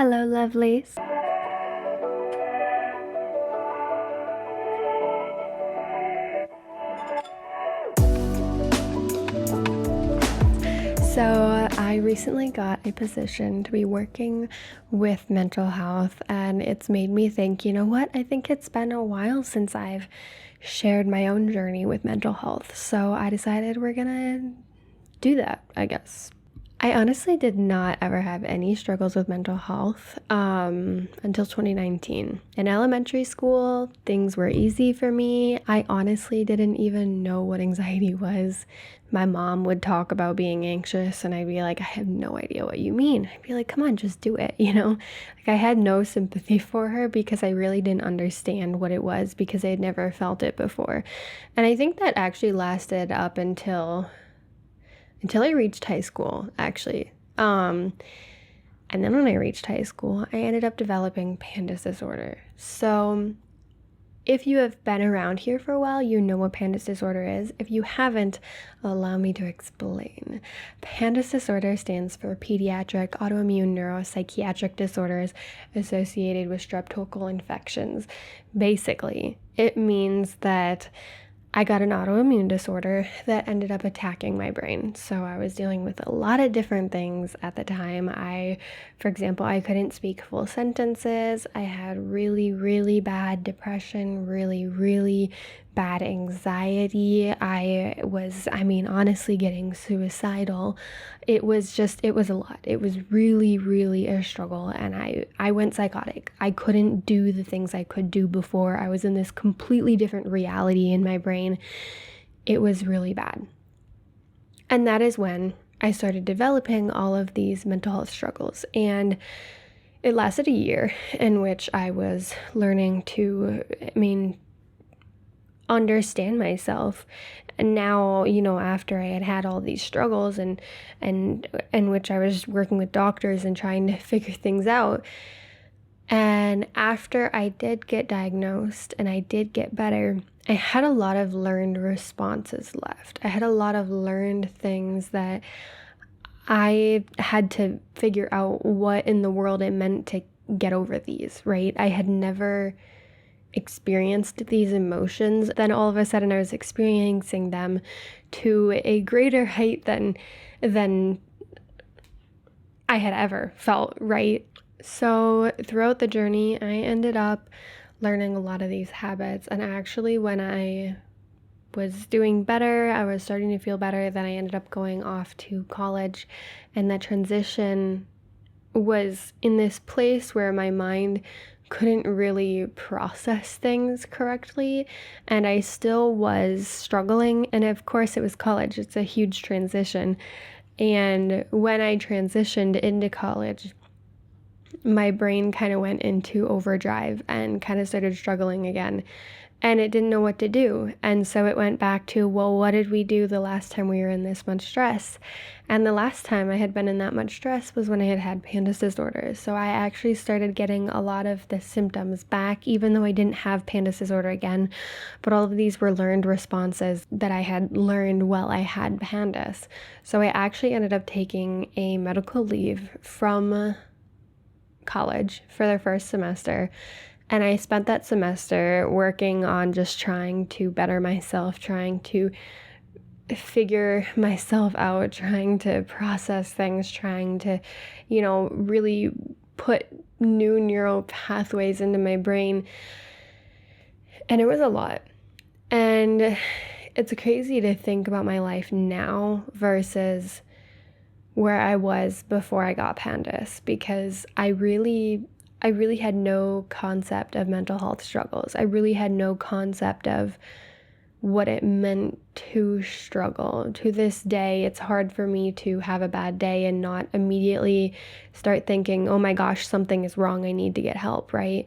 Hello, lovelies. So, I recently got a position to be working with mental health, and it's made me think, you know what? I think it's been a while since I've shared my own journey with mental health. So, I decided we're gonna do that, I guess. I honestly did not ever have any struggles with mental health until 2019. In elementary school, things were easy for me. I honestly didn't even know what anxiety was. My mom would talk about being anxious, and I'd be like, I have no idea what you mean. I'd be like, come on, just do it, you know? Like, I had no sympathy for her because I really didn't understand what it was because I had never felt it before. And I think that actually lasted up until I reached high school, actually. And then when I reached high school, I ended up developing pandas disorder. So if you have been around here for a while, you know what pandas disorder is. If you haven't, allow me to explain. Pandas disorder stands for pediatric autoimmune neuropsychiatric disorders associated with streptococcal infections. Basically, it means that I got an autoimmune disorder that ended up attacking my brain. So I was dealing with a lot of different things at the time. For example, I couldn't speak full sentences. I had really, really bad depression, really, really bad anxiety. Honestly getting suicidal. It was a lot. It was really, really a struggle. And I went psychotic. I couldn't do the things I could do before. I was in this completely different reality in my brain. It was really bad. And that is when I started developing all of these mental health struggles. And it lasted a year in which I was learning to, understand myself. And now, after I had had all these struggles and in which I was working with doctors and trying to figure things out, and after I did get diagnosed and I did get better, I had a lot of learned responses left. I had a lot of learned things that I had to figure out what in the world it meant to get over these, right? I had never experienced these emotions. Then all of a sudden I was experiencing them to a greater height than I had ever felt, right? So throughout the journey, I ended up learning a lot of these habits. And actually, when I was doing better, I was starting to feel better, then I ended up going off to college. And that transition was in this place where my mind couldn't really process things correctly, and I still was struggling. And of course, it was college. It's a huge transition. And when I transitioned into college, my brain kind of went into overdrive and kind of started struggling again. And it didn't know what to do. And so it went back to, well, what did we do the last time we were in this much stress? And the last time I had been in that much stress was when I had had pandas disorder. So I actually started getting a lot of the symptoms back, even though I didn't have pandas disorder again. But all of these were learned responses that I had learned while I had pandas. So I actually ended up taking a medical leave from college for the first semester. And I spent that semester working on just trying to better myself, trying to figure myself out, trying to process things, trying to, really put new neural pathways into my brain. And it was a lot. And it's crazy to think about my life now versus where I was before I got pandas, because I really had no concept of mental health struggles. I really had no concept of what it meant to struggle. To this day, it's hard for me to have a bad day and not immediately start thinking, oh my gosh, something is wrong, I need to get help, right?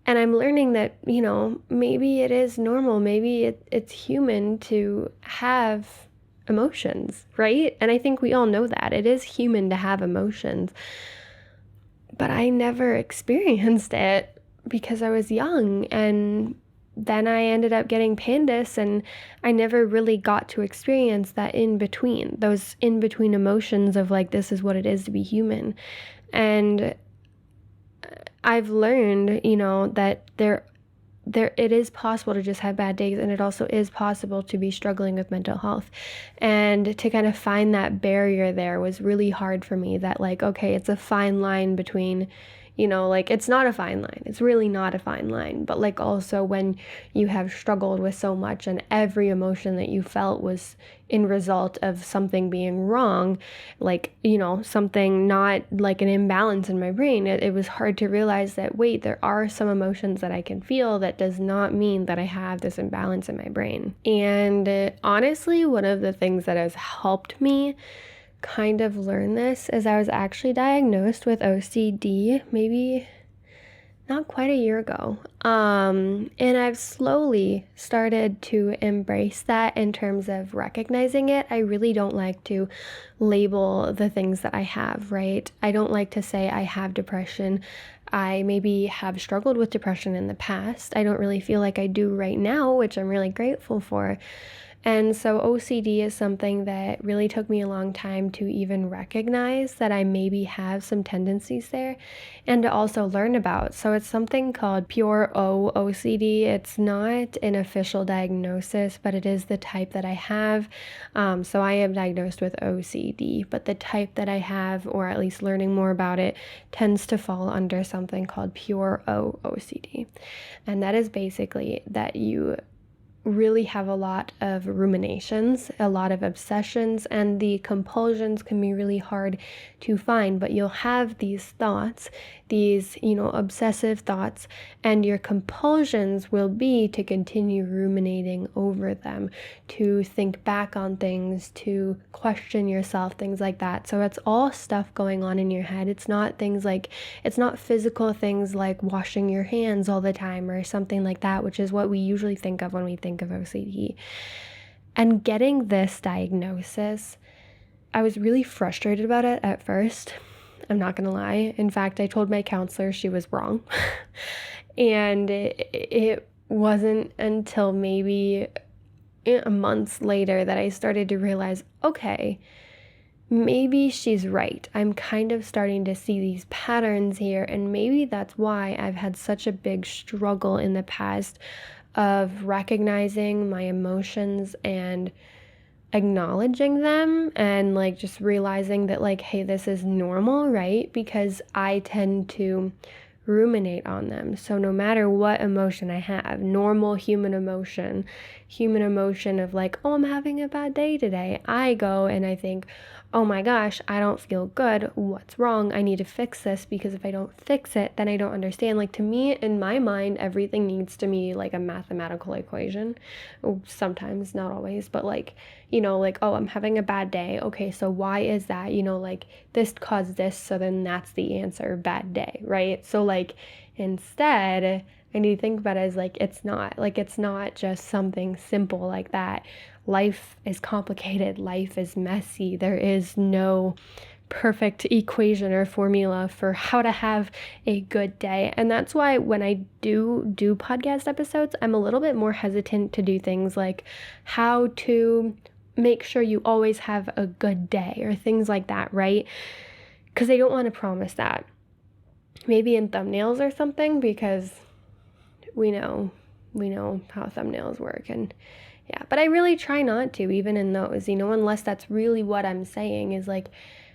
And I'm learning that, maybe it is normal. Maybe it's human to have emotions, right? And I think we all know that. It is human to have emotions. But I never experienced it because I was young, and then I ended up getting pandas, and I never really got to experience that those in between emotions of like, this is what it is to be human. And I've learned, that it is possible to just have bad days, and it also is possible to be struggling with mental health. And to kind of find that barrier there was really hard for me, that like, okay, it's a fine line between, like it's not a fine line. It's really not a fine line. But like also when you have struggled with so much and every emotion that you felt was in result of something being wrong, like, something not like an imbalance in my brain, it was hard to realize that, wait, there are some emotions that I can feel that does not mean that I have this imbalance in my brain. And honestly, one of the things that has helped me kind of learn this is I was actually diagnosed with OCD maybe not quite a year ago. And I've slowly started to embrace that in terms of recognizing it. I really don't like to label the things that I have, right? I don't like to say I have depression. I maybe have struggled with depression in the past. I don't really feel like I do right now, which I'm really grateful for. And so OCD is something that really took me a long time to even recognize that I maybe have some tendencies there and to also learn about. So it's something called pure OCD. It's not an official diagnosis, but it is the type that I have. So I am diagnosed with OCD, but the type that I have, or at least learning more about it, tends to fall under something called pure OCD. And that is basically that you really have a lot of ruminations, a lot of obsessions, and the compulsions can be really hard to find, but you'll have these thoughts, these, obsessive thoughts, and your compulsions will be to continue ruminating over them, to think back on things, to question yourself, things like that. So it's all stuff going on in your head. It's not physical things like washing your hands all the time or something like that, which is what we usually think of when we think of OCD. And getting this diagnosis, I was really frustrated about it at first. I'm not gonna lie. In fact, I told my counselor she was wrong. And it wasn't until maybe months later that I started to realize, okay, maybe she's right. I'm kind of starting to see these patterns here, and maybe that's why I've had such a big struggle in the past of recognizing my emotions and acknowledging them, and like just realizing that like, hey, this is normal, right? Because I tend to ruminate on them. So no matter what emotion I have, normal human emotion of like, oh, I'm having a bad day today, I go and I think, oh my gosh, I don't feel good. What's wrong? I need to fix this, because if I don't fix it, then I don't understand. Like, to me, in my mind, everything needs to be like a mathematical equation. Sometimes, not always, but like, like, oh, I'm having a bad day. Okay, so why is that? Like this caused this, so then that's the answer, bad day, right? So like, instead, I need to think about it as like, it's not just something simple like that. Life is complicated. Life is messy. There is no perfect equation or formula for how to have a good day. And that's why when I do podcast episodes, I'm a little bit more hesitant to do things like how to make sure you always have a good day or things like that, right? Because I don't want to promise that. Maybe in thumbnails or something, because we know how thumbnails work, and yeah, but I really try not to, even in those, unless that's really what I'm saying is like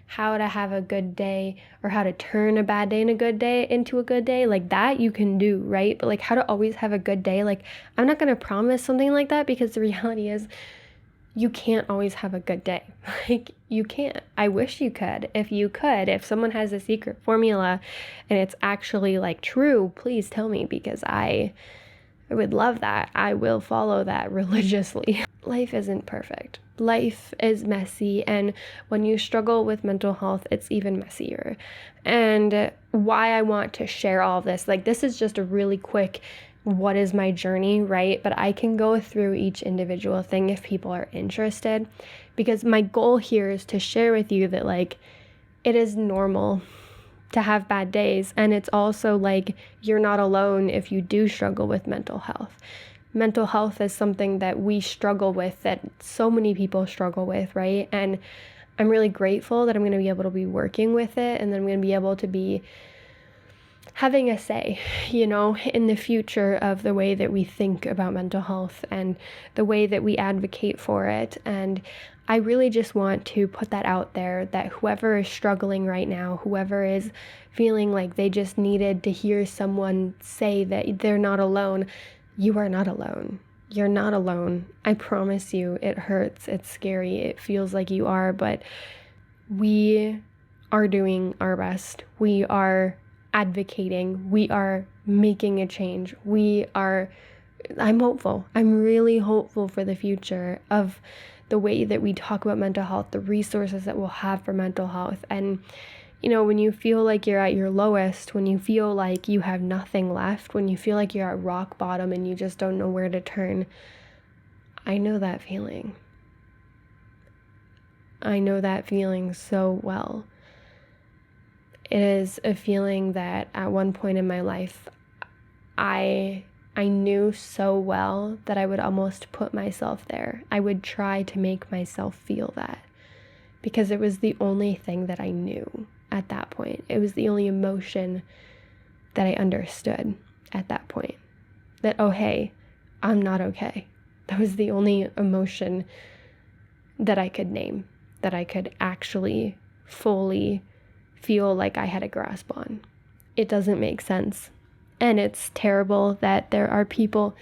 how to have a good day or how to turn a bad day into a good day, like that you can do, right? But like how to always have a good day, like I'm not going to promise something like that, because the reality is you can't always have a good day. Like you can't. I wish you could. If someone has a secret formula and it's actually like true, please tell me, because I would love that. I will follow that religiously. Life isn't perfect. Life is messy, and when you struggle with mental health, it's even messier. And why I want to share all of this, like this is just a really quick, what is my journey, right? But I can go through each individual thing if people are interested, because my goal here is to share with you that like it is normal to have bad days, and it's also like you're not alone if you do struggle with mental health. Mental health is something that we struggle with, that so many people struggle with, right? And I'm really grateful that I'm going to be able to be working with it, and then I'm going to be able to be having a say, in the future of the way that we think about mental health and the way that we advocate for it. And I really just want to put that out there, that whoever is struggling right now, whoever is feeling like they just needed to hear someone say that they're not alone, you are not alone. You're not alone. I promise you, it hurts. It's scary. It feels like you are, but we are doing our best. We are advocating. We are making a change. I'm hopeful. I'm really hopeful for the future of the way that we talk about mental health, the resources that we'll have for mental health. And, when you feel like you're at your lowest, when you feel like you have nothing left, when you feel like you're at rock bottom and you just don't know where to turn, I know that feeling. I know that feeling so well. It is a feeling that at one point in my life, I knew so well that I would almost put myself there. I would try to make myself feel that because it was the only thing that I knew at that point. It was the only emotion that I understood at that point. That, oh, hey, I'm not okay. That was the only emotion that I could name, that I could actually fully feel like I had a grasp on. It doesn't make sense. And it's terrible that there are people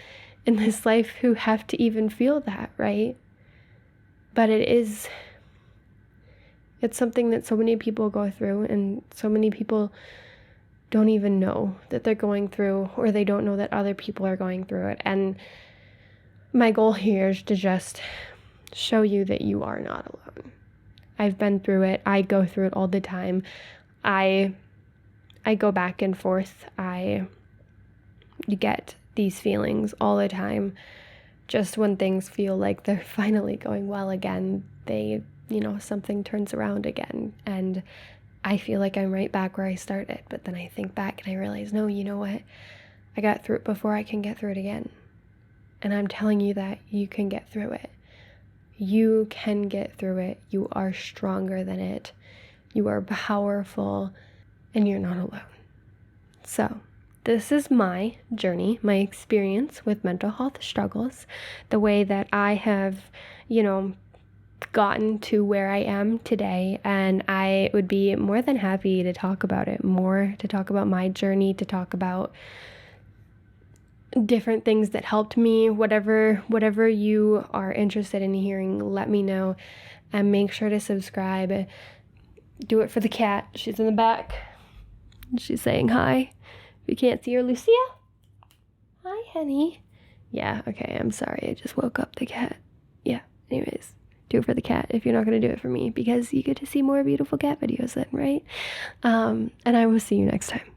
in this life who have to even feel that, right? But it's something that so many people go through, and so many people don't even know that they're going through, or they don't know that other people are going through it. And my goal here is to just show you that you are not alone. I've been through it. I go through it all the time. I go back and forth. You get these feelings all the time. Just when things feel like they're finally going well again, something turns around again. And I feel like I'm right back where I started. But then I think back and I realize, no, you know what? I got through it before, I can get through it again. And I'm telling you that you can get through it. You can get through it. You are stronger than it. You are powerful, and you're not alone. So, this is my journey, my experience with mental health struggles, the way that I have, gotten to where I am today. And I would be more than happy to talk about it more, to talk about my journey, to talk about different things that helped me. Whatever you are interested in hearing, let me know. And make sure to subscribe. Do it for the cat. She's in the back. She's saying hi. If you can't see her, Lucia. Hi, honey. Yeah, okay, I'm sorry. I just woke up the cat. Yeah, anyways, do it for the cat if you're not going to do it for me, because you get to see more beautiful cat videos then, right? And I will see you next time.